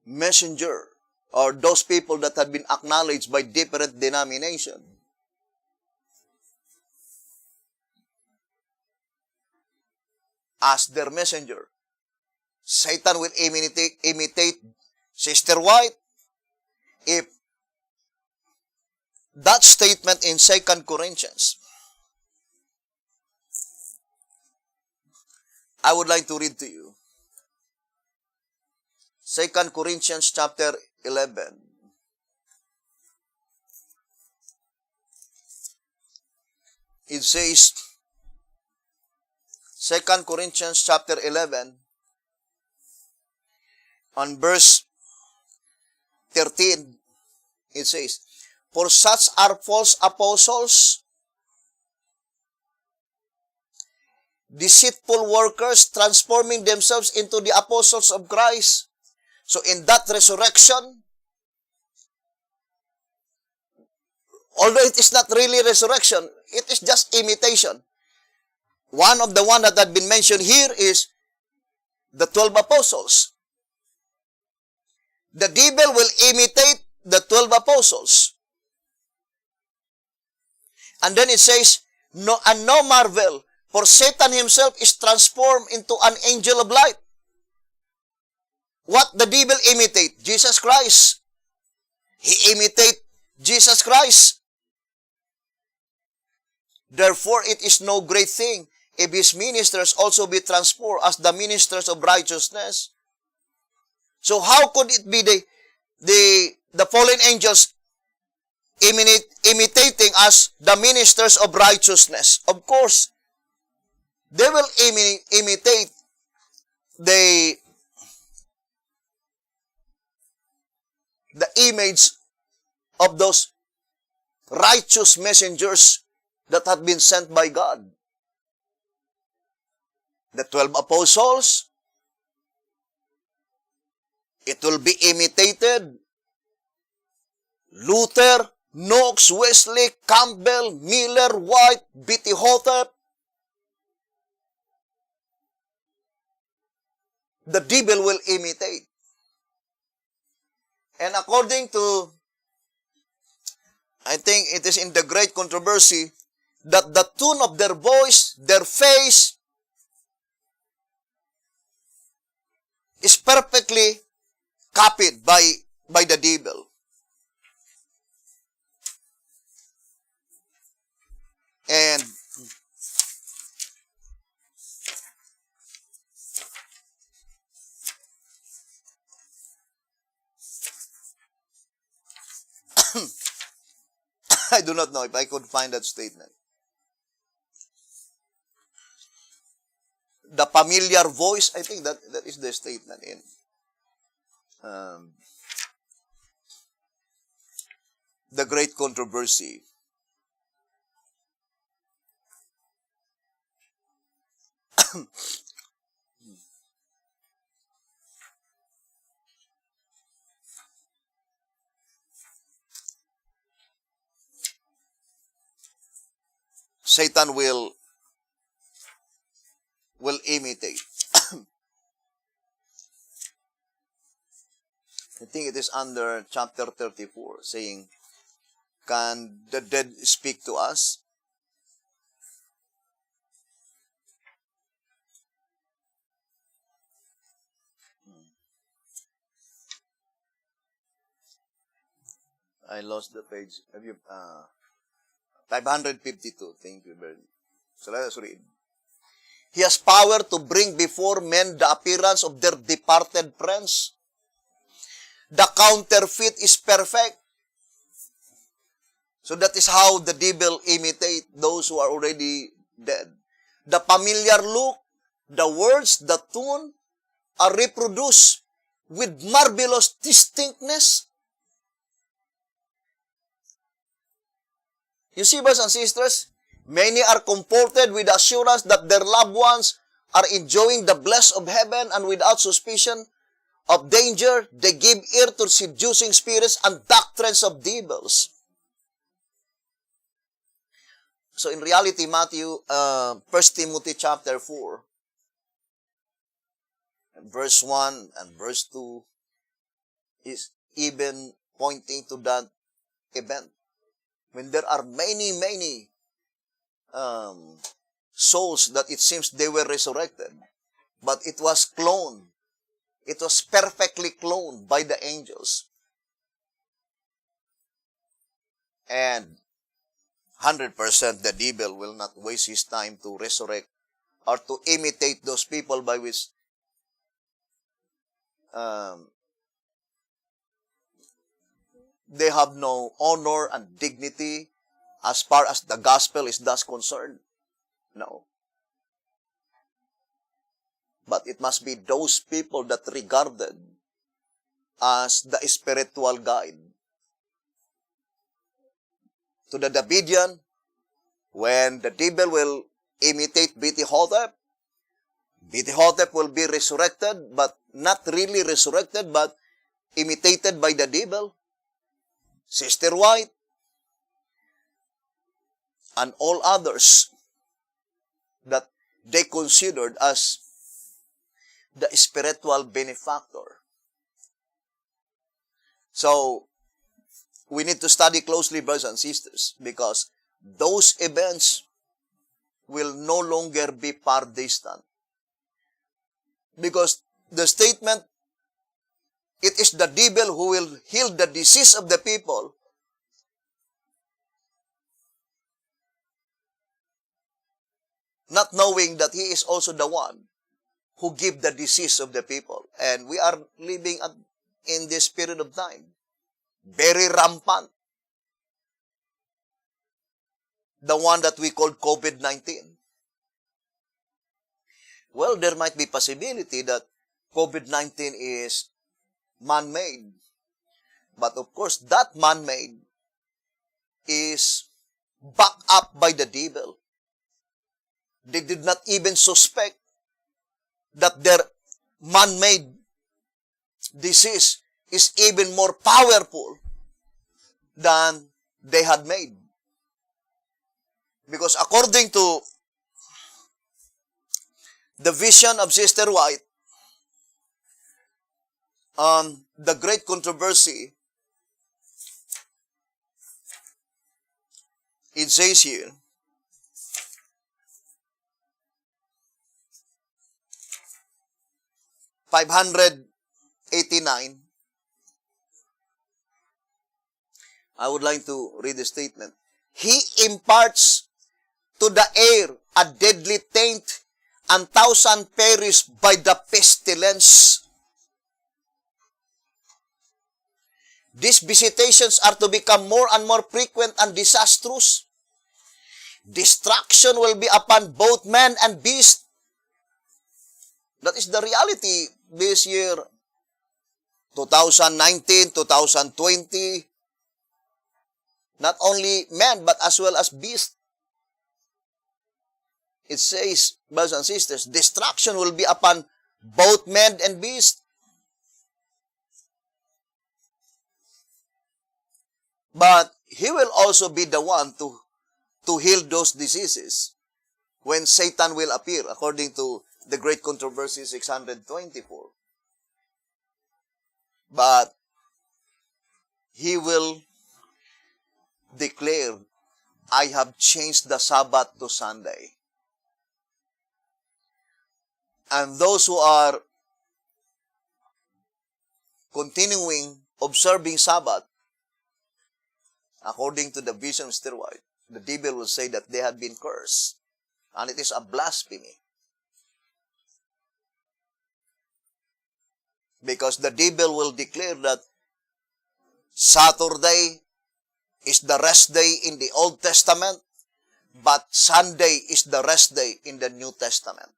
messenger or those people that have been acknowledged by different denominations. As their messenger. Satan will imitate Sister White. If that statement in 2 Corinthians, I would like to read to you. 2 Corinthians chapter 11. It says, 2 Corinthians chapter 11, on verse 13, it says, "For such are false apostles, deceitful workers, transforming themselves into the apostles of Christ." So in that resurrection, although it is not really resurrection, it is just imitation. One of the one that had been mentioned here is the 12 apostles. The devil will imitate the 12 apostles. And then it says, "No, and no marvel, for Satan himself is transformed into an angel of light." What the devil imitate? Jesus Christ. He imitate Jesus Christ. Therefore, it is no great thing if his ministers also be transformed as the ministers of righteousness. So how could it be the fallen angels imitating us, the ministers of righteousness? Of course, they will imitate the image of those righteous messengers that had been sent by God. The 12 apostles, it will be imitated. Luther, Knox, Wesley, Campbell, Miller, White, B.T. Hotep. The devil will imitate. And according to, I think it is in the Great Controversy, that the tone of their voice, their face, is perfectly copied by the devil. And I do not know if I could find that statement. The familiar voice, I think that is the statement in the Great Controversy. Satan will imitate. I think it is under chapter 34, saying, "Can the dead speak to us?" I lost the page. Have you, 552. Thank you very much. So let us read. He has power to bring before men the appearance of their departed friends. The counterfeit is perfect. So that is how the devil imitate those who are already dead. The familiar look, the words, the tone are reproduced with marvelous distinctness. You see, brothers and sisters, many are comforted with the assurance that their loved ones are enjoying the bliss of heaven, and without suspicion of danger, they give ear to seducing spirits and doctrines of devils. So in reality, 1 Timothy chapter 4, and verse 1 and verse 2 is even pointing to that event. When there are many souls that it seems they were resurrected, but it was cloned. It was perfectly cloned by the angels. And 100% the devil will not waste his time to resurrect or to imitate those people by which they have no honor and dignity as far as the gospel is thus concerned. No. But it must be those people that regarded as the spiritual guide. To the Davidian, when the devil will imitate Beti-Hotep will be resurrected, but not really resurrected, but imitated by the devil. Sister White, and all others that they considered as the spiritual benefactor. So, we need to study closely, brothers and sisters, because those events will no longer be far distant. Because the statement, it is the devil who will heal the disease of the people, not knowing that he is also the one who give the disease of the people. And we are living in this period of time, very rampant. The one that we call COVID-19. Well, there might be possibility that COVID-19 is man-made. But of course, that man-made is backed up by the devil. They did not even suspect that their man-made disease is even more powerful than they had made. Because according to the vision of Sister White on the great controversy, it says here, (589), I would like to read the statement. He imparts to the air a deadly taint, and thousands perish by the pestilence. These visitations are to become more and more frequent and disastrous. Destruction will be upon both man and beast. That is the reality this year, 2019, 2020. Not only man, but as well as beast. It says, brothers and sisters, destruction will be upon both man and beast. But he will also be the one to heal those diseases when Satan will appear, according to the Great Controversy 624. But he will declare, I have changed the Sabbath to Sunday. And those who are continuing observing Sabbath according to the vision of Mr. White, the devil will say that they had been cursed. And it is a blasphemy. Because the devil will declare that Saturday is the rest day in the Old Testament, but Sunday is the rest day in the New Testament.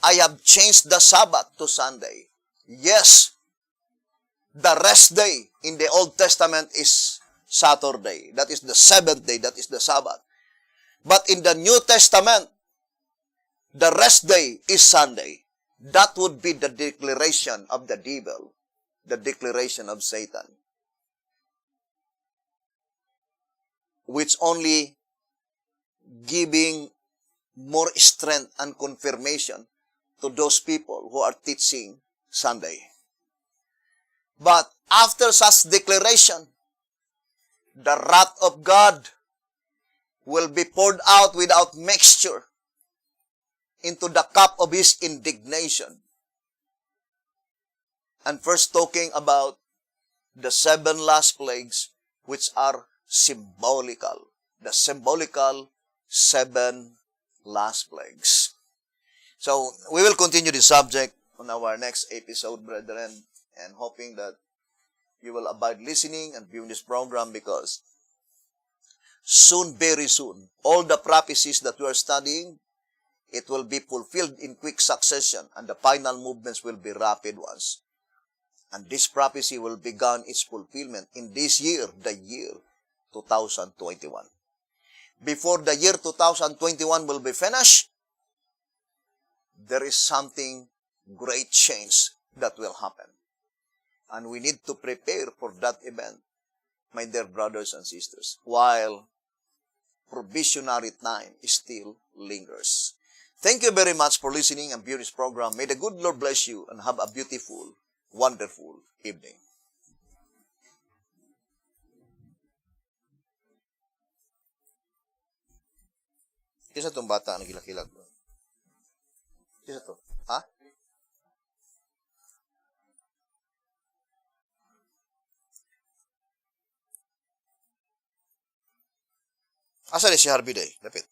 I have changed the Sabbath to Sunday. Yes, the rest day in the Old Testament is Saturday. That is the seventh day. That is the Sabbath. But in the New Testament, the rest day is Sunday. That would be the declaration of the devil, the declaration of Satan, which only giving more strength and confirmation to those people who are teaching Sunday. But after such declaration, the wrath of God will be poured out without mixture into the cup of his indignation. And first talking about the 7 last plagues, which are symbolical. The symbolical 7 last plagues. So, we will continue the subject on our next episode, brethren, and hoping that you will abide listening and viewing this program, because soon, very soon, all the prophecies that we are studying, it will be fulfilled in quick succession, and the final movements will be rapid ones. And this prophecy will begin its fulfillment in this year, the year 2021. Before the year 2021 will be finished, there is something great change that will happen. And we need to prepare for that event, my dear brothers and sisters, while provisionary time still lingers. Thank you very much for listening and viewing this program. May the good Lord bless you and have a beautiful, wonderful evening. Isa itong bata na gilakilag. Isa to. Ha? Asa ni si Harvey Day? Dapit.